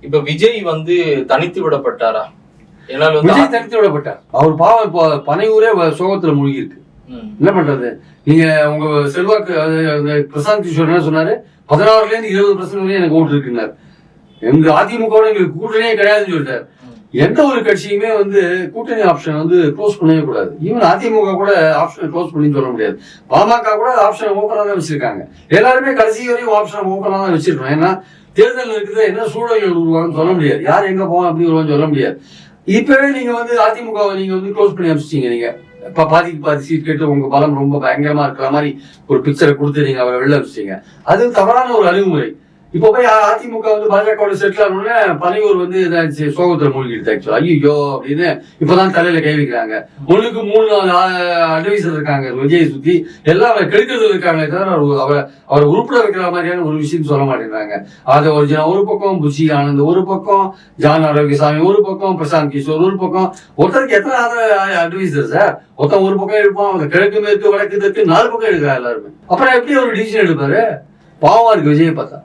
இப்ப விஜய் வந்து தனித்து விடப்பட்டாரா? விஜய் தனித்து விடப்பட்டார். அவர் பாவம் இப்போ பனையூரே சோகத்துல மூழ்கி இருக்கு. என்ன பண்றது? நீங்க உங்க செல்வாக்கு பிரசாந்த் கிஷோர் என்ன சொன்னாரு, 16% 20% வரையும் எனக்கு ஓட்டு இருக்குன்னாரு. எங்க அதிமுக எங்களுக்கு கூட்டணியே கிடையாதுன்னு சொல்லிட்டாரு. எந்த ஒரு கட்சியுமே வந்து கூட்டணி ஆப்ஷன் வந்து க்ளோஸ் பண்ணவே கூடாது. ஈவன் அதிமுக கூட ஆப்ஷன் க்ளோஸ் பண்ணி சொல்ல முடியாது. பாமக கூட ஆப்ஷன் ஓப்பனா தான் வச்சிருக்காங்க. எல்லாருமே கடைசி வரையும் ஆப்ஷன் ஓப்பனா தான் வச்சிருக்கோம். ஏன்னா தேர்தல் இருக்குது, என்ன சூழல்கள் உருவாங்கன்னு சொல்ல முடியாது. யார் எங்க போவோம் அப்படி வருவான்னு சொல்ல முடியாது. இப்பவே நீங்க வந்து அதிமுகவை நீங்க வந்து க்ளோஸ் பண்ணி அமைச்சிட்டீங்க. நீங்க இப்ப பாதி சீட் கேட்டு உங்க பலம் ரொம்ப பயங்கரமா இருக்கிற மாதிரி ஒரு பிக்சரை கொடுத்து நீங்க அவரை வெளில வச்சிட்டீங்க. அது தவறான ஒரு அணுகுமுறை. இப்போ போய் அதிமுக வந்து பாஜக செட்டில் ஆனோடனே பனையூர் வந்து இதாச்சு, சோகத்துல மூழ்கிடுது. ஆக்சுவலா ஐயோ அப்படின்னு இப்பதான் தலையில கை வைக்கிறாங்க. 1-3 அட்வைசர் இருக்காங்க விஜய் சுத்தி, எல்லாம் அவரை கெடுக்கிறது இருக்காங்களே தவிர அவரை உருப்பிட வைக்கிற மாதிரியான ஒரு விஷயம் சொல்ல மாட்டேங்கிறாங்க. அதை ஒரு பக்கம் புஷி ஆனந்த், ஒரு பக்கம் ஜான் ஆரோக்கியசாமி, ஒரு பக்கம் பிரசாந்த் கிஷோர், ஒரு பக்கம் ஒருத்தருக்கு எத்தனை அட்வைசர் சார்? ஒருத்தன் ஒரு பக்கம் எடுப்பான், அவங்க கிழக்கு மேற்கு வடக்கு தெற்கு 4 பக்கம் எடுக்கிறா எல்லாருமே. அப்புறம் எப்படி ஒரு டிசிஷன் எடுப்பாரு? பாவமா இருக்கு விஜய் பார்த்தா.